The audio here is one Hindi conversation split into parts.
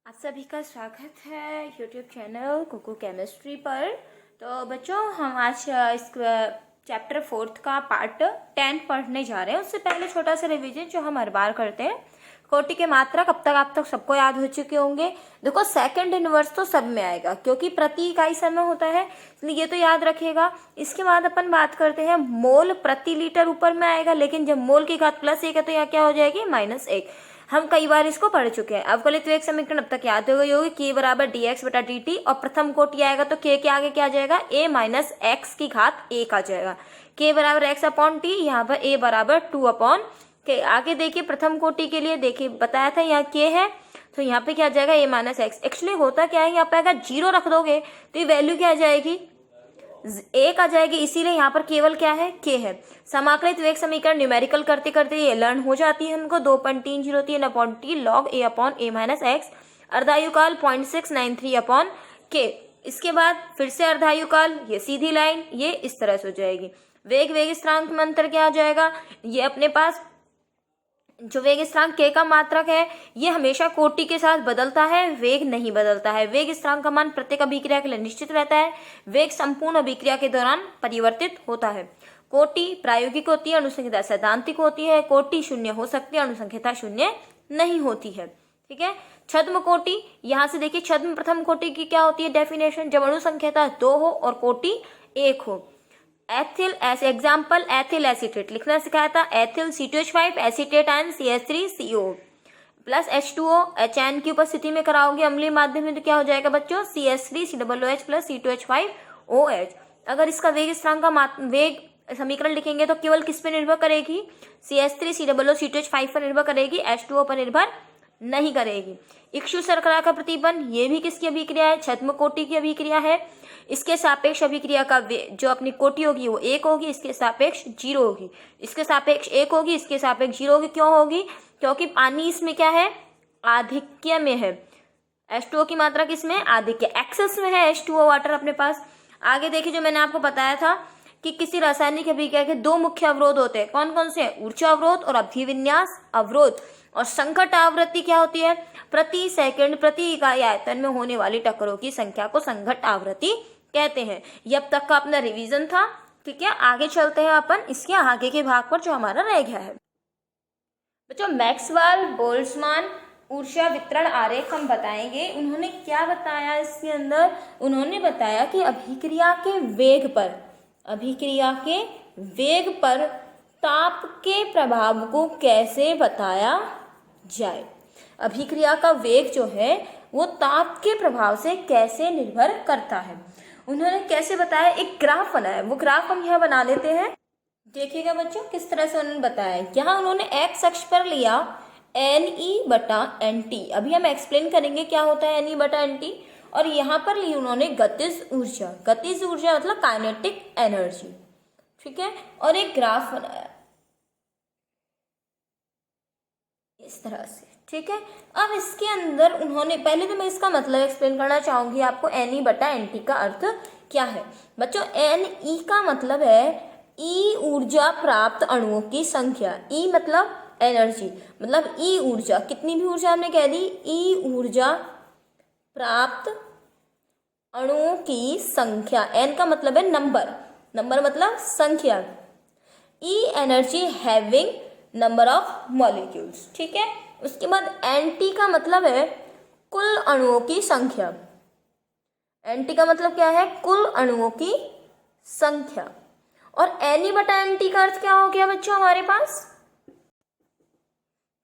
आप सभी का स्वागत है यूट्यूब चैनल कुकू केमिस्ट्री पर। तो बच्चों हम आज इस चैप्टर 4 का पार्ट 10 पढ़ने जा रहे हैं। उससे पहले छोटा सा रिवीजन जो हम हर बार करते हैं। कोटि के मात्रा कब तक आप तक सबको याद हो चुके होंगे। देखो सेकंड इनवर्स तो सब में आएगा क्योंकि प्रति इकाई समय होता है, इसलिए ये तो याद रखिएगा। इसके बाद अपन बात करते हैं मोल प्रति लीटर ऊपर में आएगा, लेकिन जब मोल की घात +1 है तो यहाँ क्या हो जाएगी -1। हम कई बार इसको पढ़ चुके हैं। अवकलित वेग समीकरण अब तक याद हो गई होगी, k बराबर dx बटा dt और प्रथम कोटि आएगा तो k के आगे क्या आ जाएगा a माइनस एक्स की घात 1 आ जाएगा। k बराबर x अपॉन टी, यहाँ पर a बराबर 2 अपॉन k। आगे देखिए प्रथम कोटि के लिए देखिए बताया था यहाँ k है तो यहाँ पे क्या आ जाएगा a माइनस एक्स। एक्चुअली होता क्या है, यहाँ पे अगर 0 रख दोगे तो ये वैल्यू क्या आ जाएगी 1 आ जाएगी, इसीलिए यहाँ पर केवल क्या है k है। समाकलित वेग समीकरण न्यूमेरिकल करते करते ये लर्न हो जाती है हमको। 2.303 upon t log a upon a minus x, अर्धायुकाल 0.693 अपॉन k। इसके बाद फिर से अर्धायुकाल, ये सीधी लाइन ये इस तरह से हो जाएगी। वेग स्थिरांक में अंतर क्या आ जाएगा, ये अपने पास जो वेग स्थिरांक k का मात्रक है ये हमेशा कोटि के साथ बदलता है, वेग नहीं बदलता है। वेग स्थिरांक का मान प्रत्येक अभिक्रिया के लिए निश्चित रहता है, वेग संपूर्ण अभिक्रिया के दौरान परिवर्तित होता है। कोटि प्रायोगिक होती है, अनुसंख्यता सैद्धांतिक होती है। कोटि शून्य हो सकती है, अनुसंख्यता शून्य नहीं होती है। ठीक है। छद्म कोटि, यहाँ से देखिए छद्म प्रथम कोटि की क्या होती है डेफिनेशन, जब अनुसंख्यता 2 हो और कोटि 1 हो। एथिल ऐसे एग्जाम्पल एथिल एसीटेट लिखना सिखाया था। Ethyl C2H5 acetate ion CH3CO plus H2O HN की उपस्थिति में कराओगे अम्लीय माध्यम में तो क्या हो जाएगा बच्चों CH3COOH प्लस C2H5OH। अगर इसका वेग स्थिरांक का वेग समीकरण लिखेंगे तो केवल किस पे निर्भर करेगी, CH3COOC2H5 पर निर्भर करेगी, H2O पर निर्भर नहीं करेगी। इक्षु शर्करा का प्रतिबंध ये भी किसकी अभिक्रिया है, छद्म कोटि की अभिक्रिया है। इसके सापेक्ष अभिक्रिया का जो अपनी कोटि होगी वो 1 होगी, इसके सापेक्ष 0 होगी, इसके सापेक्ष 1 होगी, इसके सापेक्ष 0 होगी। क्यों होगी, क्योंकि पानी इसमें क्या है आधिक्य में है। H2O की मात्रा किसमें आधिक्य एक्सेस में है H2O वाटर अपने पास। आगे देखिए जो मैंने आपको बताया था कि किसी रासायनिक अभिक्रिया के 2 मुख्य अवरोध होते हैं। कौन कौन से, ऊर्जा अवरोध और अभिविन्यास अवरोध। और संकट आवृत्ति क्या होती है, प्रति सेकंड प्रति इकाई आयतन में होने वाली टक्करों की संख्या को संघट्ट आवृत्ति कहते हैं। ये अब तक का अपना रिवीजन था। ठीक है, आगे चलते हैं अपन इसके आगे के भाग पर जो हमारा रह गया है। बच्चों मैक्सवेल बोल्ट्जमान ऊर्जा वितरण आरेख हम बताएंगे। उन्होंने क्या बताया इसके अंदर, उन्होंने बताया कि अभिक्रिया के वेग पर ताप के प्रभाव को कैसे बताया जाए। अभिक्रिया का वेग जो है वो ताप के प्रभाव से कैसे निर्भर करता है। उन्होंने कैसे बताया, एक ग्राफ बनाया, वो ग्राफ हम यहाँ बना लेते हैं। देखिएगा बच्चों किस तरह से उन्होंने बताया। यहाँ उन्होंने x अक्ष पर लिया Ne/nt। अभी हम एक्सप्लेन करेंगे क्या होता है Ne/nt। और यहाँ पर ली उन्होंने गतिज ऊर्जा मतलब काइनेटिक एनर्जी। ठीक है, और एक ग्राफ बनाया इस तरह से। ठीक है, अब इसके अंदर उन्होंने पहले तो मैं इसका मतलब एक्सप्लेन करना चाहूंगी आपको। Ne/nt का अर्थ क्या है बच्चों। Ne का मतलब है E ऊर्जा प्राप्त अणुओं की संख्या। E मतलब एनर्जी, मतलब E ऊर्जा, कितनी भी ऊर्जा हमने कह दी, E ऊर्जा प्राप्त अणुओं की संख्या। N का मतलब है नंबर मतलब संख्या। E energy having number of molecules. ठीक है, उसके बाद Nt का मतलब है कुल अणुओं की संख्या। Nt का मतलब क्या है, कुल अणुओं की संख्या। और Ne/nt का अर्थ क्या हो गया बच्चों हमारे पास,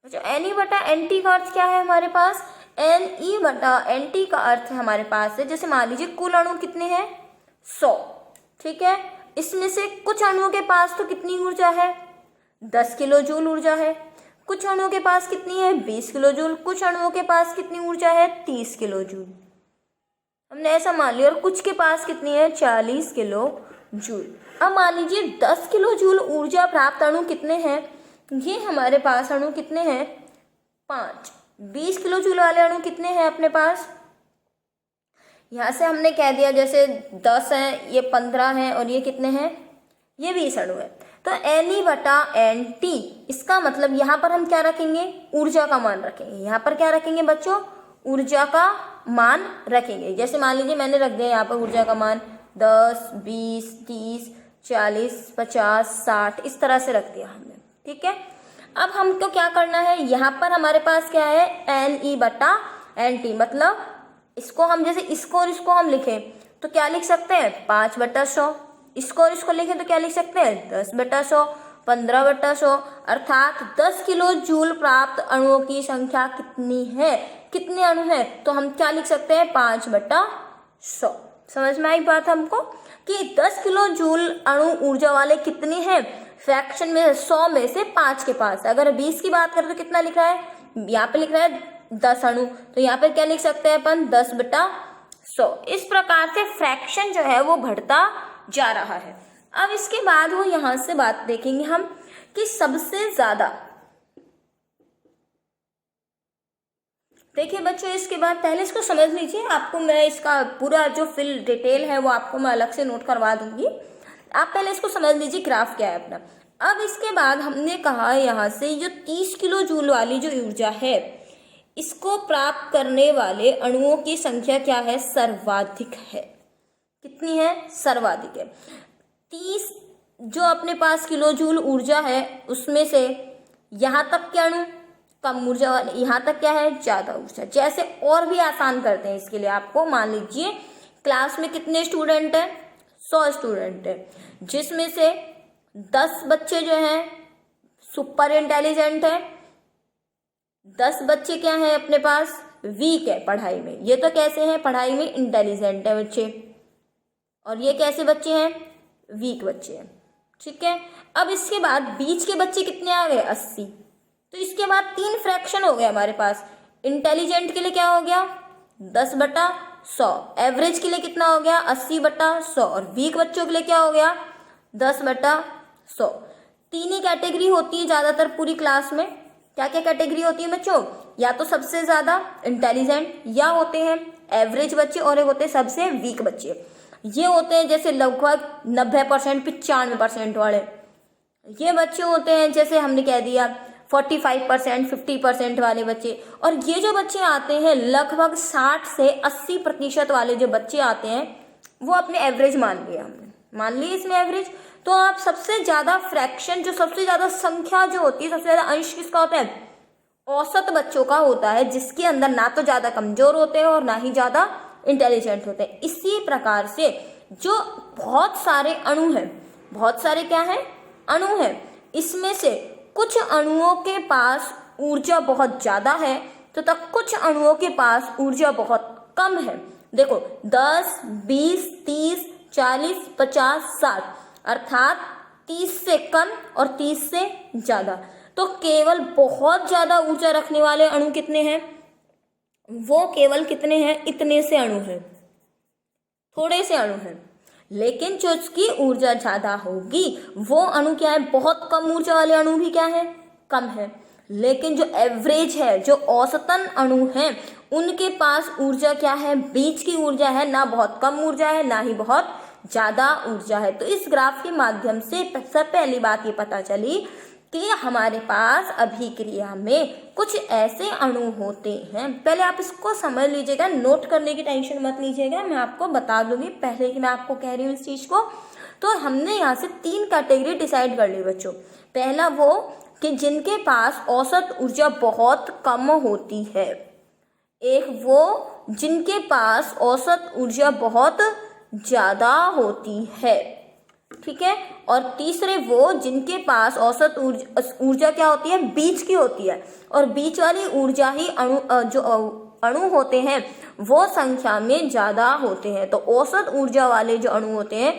Ne/nt का अर्थ क्या है हमारे पास, Ne/nt का अर्थ हमारे पास है, जैसे मान लीजिए कुल अणु कितने हैं 100। ठीक है, इसमें से कुछ अणुओं के पास तो कितनी ऊर्जा है 10 किलो जूल ऊर्जा है, कुछ अणुओं के पास कितनी है 20 किलो जूल, कुछ अणुओं के पास कितनी ऊर्जा है 30 किलो जूल, हमने ऐसा मान लिया। और कुछ के पास कितनी है 40 किलो जूल। अब मान लीजिए 10 किलो जूल ऊर्जा प्राप्त अणु कितने हैं, ये हमारे पास अणु कितने हैं 5। 20 किलो जूल वाले अणु कितने हैं अपने पास, यहाँ से हमने कह दिया जैसे 10 हैं, ये 15 हैं और ये कितने हैं, ये 20 अणु है। तो Ne/nt इसका मतलब यहाँ पर हम क्या रखेंगे, ऊर्जा का मान रखेंगे। यहाँ पर क्या रखेंगे बच्चों, ऊर्जा का मान रखेंगे। जैसे मान लीजिए मैंने रख दिया यहाँ पर ऊर्जा का मान 10, 20, 30, 40, 50, 60 इस तरह से रख दिया हमने। ठीक है, अब हमको क्या करना है, यहाँ पर हमारे पास क्या है NE/NT, मतलब इसको हम जैसे इसको और इसको हम लिखें तो क्या लिख सकते हैं 5/100, इसको और इसको लिखें तो क्या लिख सकते हैं 10/100, 15/100, अर्थात 10 किलो जूल प्राप्त अणुओं की संख्या कितनी है, कितने अणु हैं, तो हम क्या लिख सकते हैं 5/100। समझ में आई बात हमको कि 10 किलो जूल अणु ऊर्जा वाले कितने हैं, फ्रैक्शन में 100 में से 5 के पास। अगर 20 की बात करें तो कितना लिख रहा है, यहाँ पे लिख रहा है 10 अणु, तो यहाँ पे क्या लिख सकते हैं अपन 10/100। इस प्रकार से फ्रैक्शन जो है वो बढ़ता जा रहा है। अब इसके बाद वो यहाँ से बात देखेंगे हम कि सबसे ज्यादा, देखिए बच्चों इसके बाद पहले इसको समझ लीजिए, आपको मैं इसका पूरा जो फिल डिटेल है वो आपको मैं अलग से नोट करवा दूंगी, आप पहले इसको समझ लीजिए ग्राफ क्या है अपना। अब इसके बाद हमने कहा यहाँ से जो 30 किलो जूल वाली जो ऊर्जा है इसको प्राप्त करने वाले अणुओं की संख्या क्या है, सर्वाधिक है। कितनी है, सर्वाधिक है। 30 जो अपने पास किलो जूल ऊर्जा है उसमें से यहाँ तक के अणु कम ऊर्जा वाले, यहाँ तक क्या है ज्यादा ऊर्जा। जैसे और भी आसान करते हैं इसके लिए, आपको मान लीजिए क्लास में कितने स्टूडेंट हैं, 100 स्टूडेंट है, जिसमें से 10 बच्चे जो हैं सुपर इंटेलिजेंट है, 10 बच्चे क्या हैं अपने पास वीक है पढ़ाई में। ये तो कैसे हैं, पढ़ाई में इंटेलिजेंट है बच्चे, और ये कैसे बच्चे हैं, वीक बच्चे हैं। ठीक है, अब इसके बाद बीच के बच्चे कितने आ गए 80, तो इसके बाद 3 फ्रैक्शन हो गए हमारे पास। इंटेलिजेंट के लिए क्या हो गया 10/100, एवरेज के लिए कितना हो गया 80/100, और वीक बच्चों के लिए क्या हो गया 10/100। 3 ही कैटेगरी होती है ज्यादातर पूरी क्लास में। क्या क्या कैटेगरी होती है बच्चों, या तो सबसे ज्यादा इंटेलिजेंट, या होते हैं एवरेज बच्चे, और एक होते हैं सबसे वीक बच्चे। ये होते हैं जैसे लगभग 90%, 95% वाले। ये बच्चे होते हैं जैसे हमने कह दिया 45%, 50% वाले बच्चे। और ये जो बच्चे आते हैं लगभग 60 से 80% वाले जो बच्चे आते हैं वो अपने एवरेज मान लिया हमने, मान ली इसमें एवरेज। तो आप सबसे ज्यादा फ्रैक्शन, जो सबसे ज्यादा संख्या जो होती है, सबसे ज्यादा अंश किसका होता है, औसत बच्चों का होता है, जिसके अंदर ना तो ज्यादा कमजोर होते हैं और ना ही ज्यादा इंटेलिजेंट होते हैं। इसी प्रकार से जो बहुत सारे अणु हैं, बहुत सारे क्या है अणु हैं, इसमें से कुछ अणुओं के पास ऊर्जा बहुत ज्यादा है तो तक कुछ अणुओं के पास ऊर्जा बहुत कम है। देखो 10, 20, 30, 40, 50, 60, अर्थात 30 से कम और 30 से ज्यादा। तो केवल बहुत ज्यादा ऊर्जा रखने वाले अणु कितने हैं, वो केवल कितने हैं, इतने से अणु हैं, थोड़े से अणु हैं। लेकिन जो उसकी ऊर्जा ज्यादा होगी वो अणु क्या है, बहुत कम ऊर्जा वाले अणु भी क्या है, कम है। लेकिन जो एवरेज है, जो औसतन अणु हैं, उनके पास ऊर्जा क्या है, बीच की ऊर्जा है, ना बहुत कम ऊर्जा है ना ही बहुत ज्यादा ऊर्जा है। तो इस ग्राफ के माध्यम से सबसे पहली बात ये पता चली कि हमारे पास अभिक्रिया में कुछ ऐसे अणु होते हैं। पहले आप इसको समझ लीजिएगा, नोट करने की टेंशन मत लीजिएगा, मैं आपको बता दूंगी पहले कि मैं आपको कह रही हूँ इस चीज को। तो हमने यहाँ से 3 कैटेगरी डिसाइड कर ली बच्चों। पहला वो कि जिनके पास औसत ऊर्जा बहुत कम होती है, एक वो जिनके पास औसत ऊर्जा बहुत ज्यादा होती है, ठीक है, और तीसरे वो जिनके पास औसत ऊर्जा क्या होती है, बीच की होती है। और बीच वाली ऊर्जा ही जो अणु होते हैं वो संख्या में ज्यादा होते हैं। तो औसत ऊर्जा वाले जो अणु होते हैं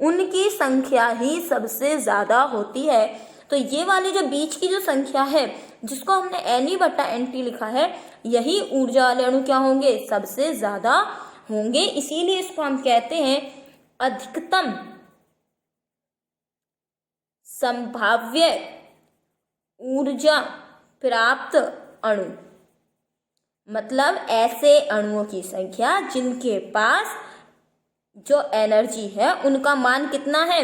उनकी संख्या ही सबसे ज्यादा होती है। तो ये वाली जो बीच की जो संख्या है, जिसको हमने Ne/NT लिखा है, यही ऊर्जा वाले अणु क्या होंगे, सबसे ज्यादा होंगे। इसीलिए इसको हम कहते हैं अधिकतम संभाव्य ऊर्जा प्राप्त अणु। मतलब ऐसे अणुओं की संख्या जिनके पास जो एनर्जी है उनका मान कितना है,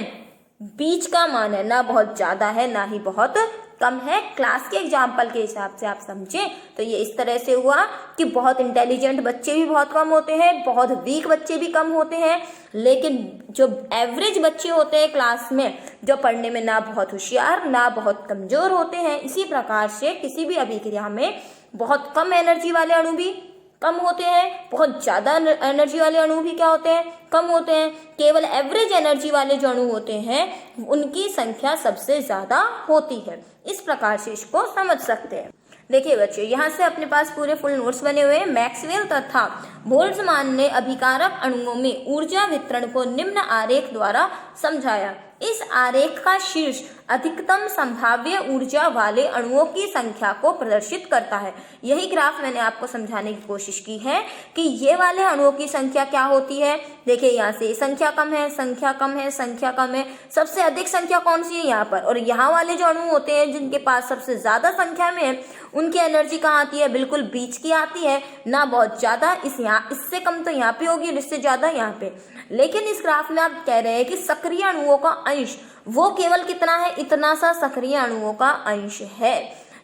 बीच का मान है, ना बहुत ज्यादा है ना ही बहुत कम है। क्लास के एग्जाम्पल के हिसाब से आप समझें तो ये इस तरह से हुआ कि बहुत इंटेलिजेंट बच्चे भी बहुत कम होते हैं, बहुत वीक बच्चे भी कम होते हैं, लेकिन जो एवरेज बच्चे होते हैं क्लास में, जो पढ़ने में ना बहुत होशियार ना बहुत कमजोर होते हैं, इसी प्रकार से किसी भी अभिक्रिया में बहुत कम एनर्जी वाले अणु भी कम होते हैं, बहुत ज्यादा एनर्जी वाले अणु भी क्या होते हैं, कम होते हैं। केवल एवरेज एनर्जी वाले जो अणु होते हैं उनकी संख्या सबसे ज्यादा होती है। इस प्रकार से इसको समझ सकते हैं। देखिए बच्चों, यहाँ से अपने पास पूरे फुल नोट्स बने हुए हैं। मैक्सवेल तथा बोल्ट्जमान ने अभिकारक अणुओं में ऊर्जा वितरण को निम्न आरेख द्वारा समझाया। इस आरेख का शीर्ष अधिकतम संभाव्य ऊर्जा वाले अणुओं की संख्या को प्रदर्शित करता है। यही ग्राफ मैंने आपको समझाने की कोशिश की है कि ये वाले अणुओं की संख्या क्या होती है। देखिए यहाँ से संख्या कम है, संख्या कम है, संख्या कम है, सबसे अधिक संख्या कौन सी है यहाँ पर। और यहाँ वाले जो अणु होते हैं जिनके पास सबसे ज्यादा संख्या में है, उनकी एनर्जी कहाँ आती है, बिल्कुल बीच की आती है, ना बहुत ज्यादा, इससे कम तो यहाँ पे होगी और इससे ज्यादा यहाँ पे। लेकिन इस ग्राफ में आप कह रहे हैं कि सक्रिय अणुओं का अंश वो केवल कितना है, इतना सा सक्रिय अणुओं का अंश है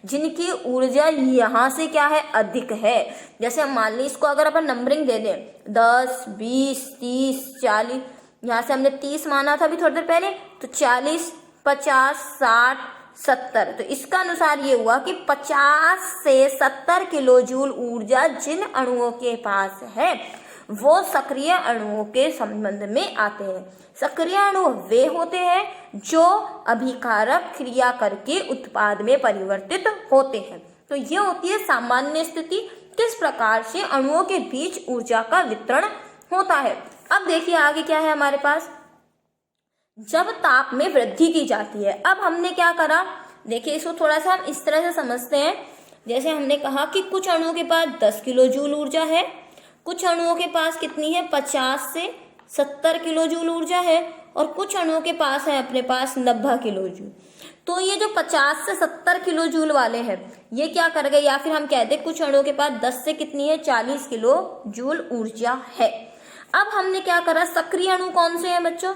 जिनकी ऊर्जा यहाँ से क्या है, अधिक है। जैसे हम मान ली इसको अगर अपन नंबरिंग दे दें 10, 20, 30, 40, यहाँ से हमने 30 माना था अभी थोड़ी देर पहले, तो 40, 50, 60, 70, तो इसका अनुसार ये हुआ कि 50 से 70 किलो जूल ऊर्जा जिन अणुओं के पास है वो सक्रिय अणुओं के संबंध में आते हैं। सक्रिय अणु वे होते हैं जो अभिकारक क्रिया करके उत्पाद में परिवर्तित होते हैं। तो ये होती है सामान्य स्थिति, किस प्रकार से अणुओं के बीच ऊर्जा का वितरण होता है। अब देखिए आगे क्या है हमारे पास, जब ताप में वृद्धि की जाती है। अब हमने क्या करा, देखिए इसको थोड़ा सा हम इस तरह से समझते हैं। जैसे हमने कहा कि कुछ अणुओं के पास 10 किलो जूल ऊर्जा है, कुछ अणुओं के पास कितनी है, 50 से 70 किलो जूल ऊर्जा है, और कुछ अणुओं के पास है अपने पास 90 किलो जूल। तो ये जो 50 से 70 किलो जूल वाले हैं ये क्या कर गए, या फिर हम कहते हैं कुछ अणुओं के पास 10 से कितनी है, 40 किलो जूल ऊर्जा है। अब हमने क्या करा, सक्रिय अणु कौन से हैं बच्चों,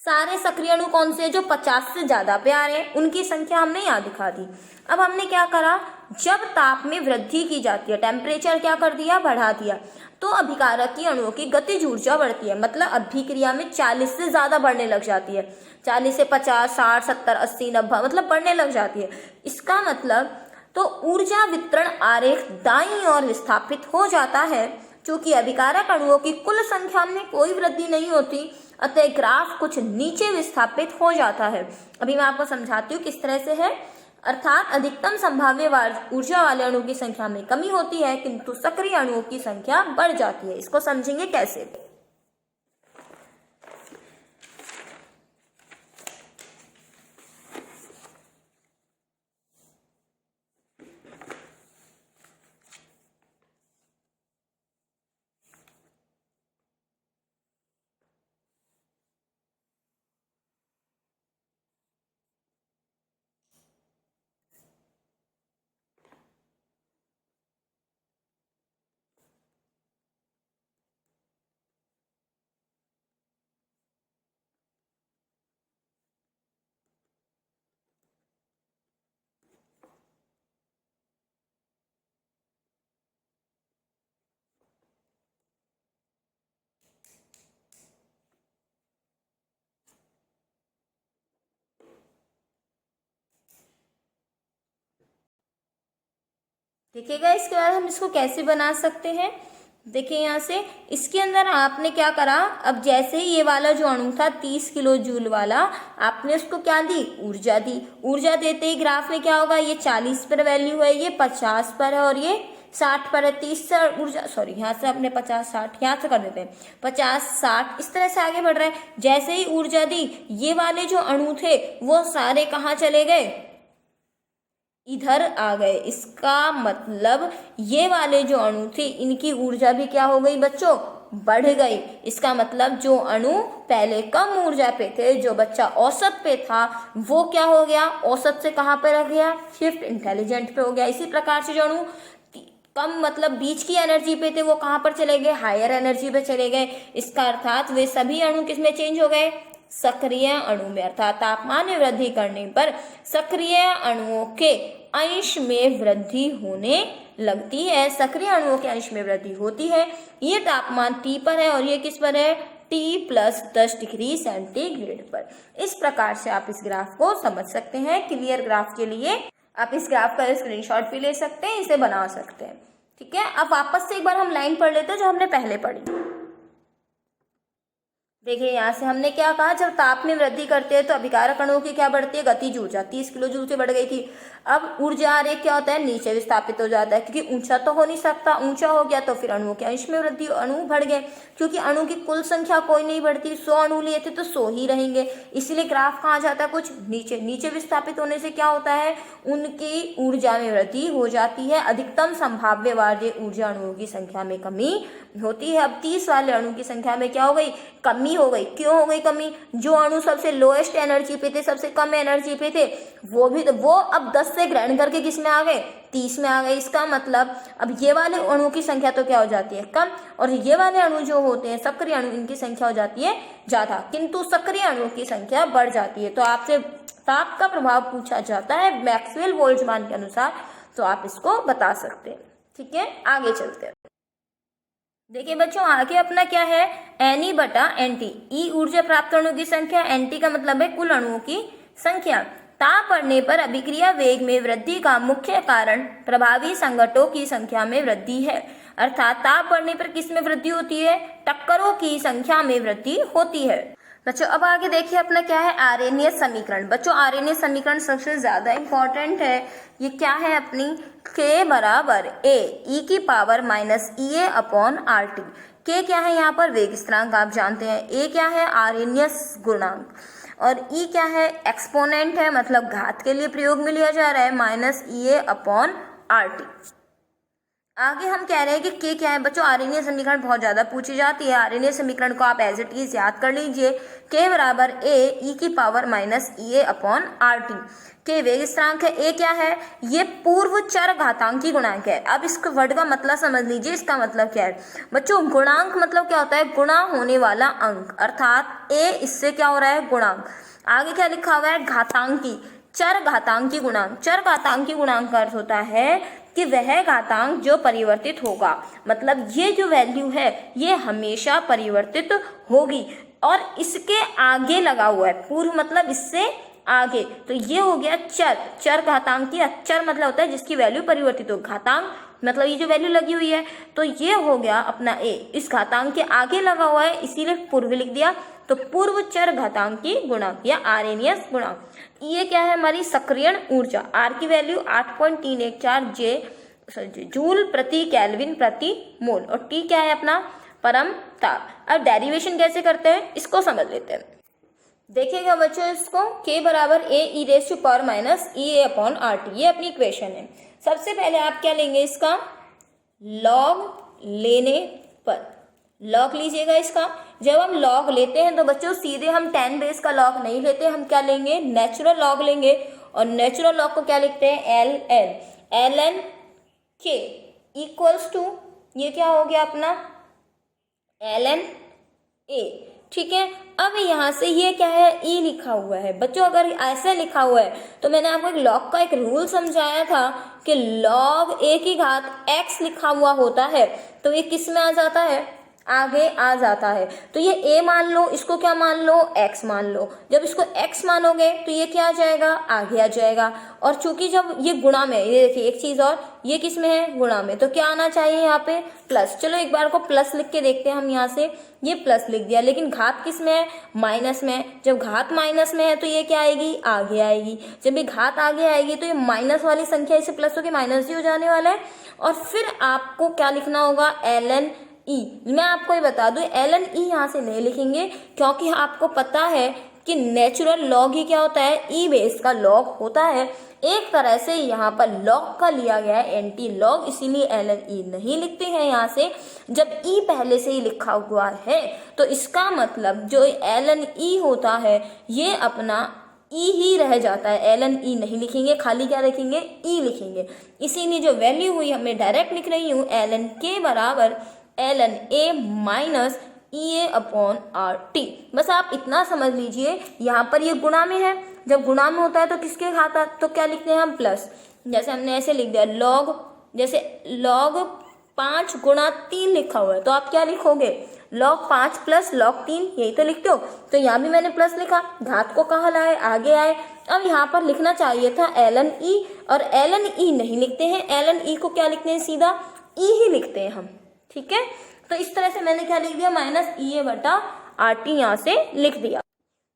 सारे सक्रिय अणु कौन से हैं जो 50 से ज्यादा पे आ रहे हैं, उनकी संख्या हमने यहाँ दिखा दी। अब हमने क्या करा, जब ताप में वृद्धि की जाती है, टेम्परेचर क्या कर दिया, बढ़ा दिया, तो अभिकारकी अणुओं की गतिज ऊर्जा बढ़ती है। मतलब अभिक्रिया में 40 से ज्यादा बढ़ने लग जाती है, 40 से 50, 60, 70, 80, 90 मतलब बढ़ने लग जाती है। इसका मतलब तो ऊर्जा वितरण आरेख दाईं ओर विस्थापित हो जाता है। चूंकि अभिकारक अणुओं की कुल संख्या में कोई वृद्धि नहीं होती, अतः ग्राफ कुछ नीचे विस्थापित हो जाता है। अभी मैं आपको समझाती हूँ किस तरह से है। अर्थात अधिकतम संभाव्य ऊर्जा वाले अणु की संख्या में कमी होती है, किंतु सक्रिय अणुओं की संख्या बढ़ जाती है। इसको समझेंगे कैसे। देखिएगा इसके बाद हम इसको कैसे बना सकते हैं। देखिए यहाँ से इसके अंदर आपने क्या करा, अब जैसे ही ये वाला जो अणु था 30 किलो जूल वाला, आपने उसको क्या दी, ऊर्जा दी। ऊर्जा देते ही ग्राफ में क्या होगा, ये 40 पर वैल्यू है, ये 50 पर है और ये 60 पर है। 30 से ऊर्जा, सॉरी यहाँ से अपने 50 60 यहाँ से कर देते हैं, 50 60 इस तरह से आगे बढ़ रहा है। जैसे ही ऊर्जा दी, ये वाले जो अणु थे वो सारे कहाँ चले गए, इधर आ गए। इसका मतलब ये वाले जो अणु थे इनकी ऊर्जा भी क्या हो गई बच्चों, बढ़ गई। इसका मतलब जो अणु पहले कम ऊर्जा पे थे, जो बच्चा औसत पे था, वो क्या हो गया, औसत से कहाँ पे रह गया, शिफ्ट इंटेलिजेंट पे हो गया। इसी प्रकार से जो अणु कम मतलब बीच की एनर्जी पे थे वो कहाँ पर चले गए, हायर एनर्जी पे चले गए। इसका अर्थात वे सभी अणु किस में चेंज हो गए, सक्रिय अणु में, अर्थात तापमान में वृद्धि करने पर सक्रिय अणुओं के अंश में वृद्धि होने लगती है। सक्रिय अणुओं के अंश में वृद्धि होती है। ये तापमान T पर है और ये किस पर है, T+10 डिग्री सेंटीग्रेड पर। इस प्रकार से आप इस ग्राफ को समझ सकते हैं। क्लियर ग्राफ के लिए आप इस ग्राफ का स्क्रीनशॉट भी ले सकते हैं, इसे बना सकते हैं। ठीक है, अब वापस से एक बार हम लाइन पढ़ लेते हैं जो हमने पहले पढ़ी। देखिए यहाँ से हमने क्या कहा, जब ताप में वृद्धि करते हैं तो अभिकारक अणुओं की क्या बढ़ती है, गतिज ऊर्जा 30 किलो जूल से बढ़ गई थी। अब ऊर्जा आरेख क्या होता है, नीचे विस्थापित हो जाता है, क्योंकि ऊंचा तो हो नहीं सकता, ऊंचा हो गया तो फिर अणुओं के अंश में वृद्धि, अणु बढ़ गए, क्योंकि अणु की कुल संख्या कोई नहीं बढ़ती, 100 अणु लिए थे तो 100 ही रहेंगे, इसीलिए ग्राफ कहाँ जाता है, कुछ नीचे। नीचे विस्थापित होने से क्या होता है, उनकी ऊर्जा में वृद्धि हो जाती है। अधिकतम संभाव्य वार्य ऊर्जा अणुओं की संख्या में कमी होती है। अब 30 वाले अणु की संख्या में क्या हो गई, कमी हो गई। क्यों हो गई कमी, जो अणु सबसे लोएस्ट एनर्जी पे थे, सबसे कम एनर्जी पे थे, वो अब 10 से ग्रहण करके किस में आ गए, 30 में आ गए। इसका मतलब अब ये वाले अणु की संख्या तो क्या हो जाती है, कम, और ये वाले अणु जो होते हैं सक्रिय अणु, इनकी संख्या हो जाती है ज्यादा, किंतु सक्रिय अणु की संख्या बढ़ जाती है। तो आपसे ताप का प्रभाव पूछा जाता है मैक्सवेल बोल्ट्जमान के अनुसार, तो आप इसको बता सकते हैं। ठीक है, आगे चलते हैं। देखिए बच्चों, आगे अपना क्या है, Ne/Nt। ई ऊर्जा प्राप्त अणु की संख्या, Nt का मतलब है कुल अणुओं की संख्या। ताप बढ़ने पर अभिक्रिया वेग में वृद्धि का मुख्य कारण प्रभावी संघटकों की संख्या में वृद्धि है, अर्थात ताप बढ़ने पर किस में वृद्धि होती है, टक्करों की संख्या में वृद्धि होती है। बच्चों अब आगे देखिए अपना क्या है, आर्यनीय समीकरण। बच्चों आर्यनीय समीकरण सबसे ज्यादा इंपॉर्टेंट है। ये क्या है अपनी, K बराबर A e⁻⁻ K क्या है यहाँ पर, वेग स्थिरांक आप जानते हैं। A क्या है, आर्यनीय गुणांक, और E क्या है, एक्सपोनेंट है, मतलब घात के लिए प्रयोग में लिया जा रहा है, -EA/RT। आगे हम कह रहे हैं कि K क्या है। बच्चों आर्यनीय समीकरण बहुत ज्यादा पूछी जाती है। आर्यनीय समीकरण को आप एज इट इज याद कर लीजिए। K बराबर A e⁻⁻ K वेग स्थिरांक है। A क्या है, ये पूर्व चर घातांकी गुणांक है। अब इसको वर्ड का मतलब समझ लीजिए, इसका मतलब क्या है बच्चों, गुणांक मतलब क्या होता है, गुणा होने वाला अंक, अर्थात A इससे क्या हो रहा है, गुणांक। आगे क्या लिखा हुआ है, घातांकी, चर घातांकी गुणांक। चर घातांकी गुणांक का अर्थ होता है कि वह घातांक जो परिवर्तित होगा, मतलब ये जो वैल्यू है ये हमेशा परिवर्तित होगी, और इसके आगे लगा हुआ है, पूर्व मतलब इससे आगे, तो ये हो गया चर। चर घातांकी, चर मतलब होता है जिसकी वैल्यू परिवर्तित हो, घातांक मतलब ये जो वैल्यू लगी हुई है, तो ये हो गया अपना A, इस घातांक के आगे लगा हुआ है इसीलिए पूर्व लिख दिया, तो पूर्व चर घातांकी गुणांक या आर्यनीय गुणांक। ये क्या है, हमारी सक्रियण ऊर्जा, R की वैल्यू 8.314 जूल प्रति केल्विन प्रति मोल, और T क्या है अपना, परम ताप। अब डेरिवेशन कैसे करते हैं इसको समझ लेते हैं। देखिएगा बच्चों इसको, K बराबर A e⁻⁻ ये अपनी इक्वेशन है। सबसे पहले आप क्या लेंगे, इसका लॉग लेने पर, लॉग लीजिएगा इसका। जब हम लॉग लेते हैं तो बच्चों सीधे हम 10 बेस का लॉग नहीं लेते, हम क्या लेंगे, नेचुरल लॉग लेंगे, और नेचुरल लॉग को क्या लिखते हैं, ln K इक्वल्स टू, ये क्या हो गया अपना ln A। ठीक है, अब यहाँ से ये क्या है, E लिखा हुआ है। बच्चों अगर ऐसे लिखा हुआ है तो मैंने आपको एक लॉग का एक रूल समझाया था कि log A की घात x लिखा हुआ होता है तो ये किस में आ जाता है, आगे आ जाता है। तो ये A मान लो, इसको क्या मान लो, x मान लो। जब इसको x मानोगे तो ये क्या आ जाएगा, आगे आ जाएगा। और चूंकि जब ये गुणा में, ये देखिए एक चीज और, ये किस में है, गुणा में, तो क्या आना चाहिए यहाँ पे, प्लस। चलो एक बार को प्लस लिख के देखते हैं हम, यहाँ से ये प्लस लिख दिया, लेकिन घात किस में है, माइनस में। जब घात माइनस में है तो ये क्या आएगी, आगे आएगी। जब ये घात आगे आएगी तो ये माइनस वाली संख्या इसे प्लस होकर माइनस ही हो जाने वाला है। और फिर आपको क्या लिखना होगा, ln E। मैं आपको ये बता दूं, ln E यहाँ से नहीं लिखेंगे क्योंकि आपको पता है कि नेचुरल लॉग ही क्या होता है, E बेस का लॉग होता है। एक तरह से यहाँ पर लॉग का लिया गया है एंटी लॉग, इसीलिए ln E नहीं लिखते हैं यहाँ से। जब E पहले से ही लिखा हुआ है तो इसका मतलब जो ln E होता है ये अपना E ही रह जाता है, ln E नहीं लिखेंगे, खाली क्या लिखेंगे, E लिखेंगे। इसीलिए जो वैल्यू हुई हमें डायरेक्ट लिख रही हूँ, ln K बराबर ln A minus E A upon R T. बस आप इतना समझ लीजिए, यहाँ पर ये गुणा में है, जब गुणा में होता है तो किसके खाता, तो क्या लिखते हैं हम, प्लस। जैसे हमने ऐसे लिख दिया लॉग, जैसे लॉग 5 गुणा 3 लिखा हुआ है, तो आप क्या लिखोगे, log 5 प्लस log 3, यही तो लिखते हो। तो यहाँ भी मैंने प्लस लिखा, घात को कहाँ लाए, आगे आए। अब यहाँ पर लिखना चाहिए था ln e, और ln e नहीं लिखते हैं, ln e को क्या लिखते हैं, सीधा e ही लिखते हैं हम, ठीक है। तो इस तरह से मैंने क्या लिख दिया, माइनस ई ए बटा आर टी यहाँ से लिख दिया।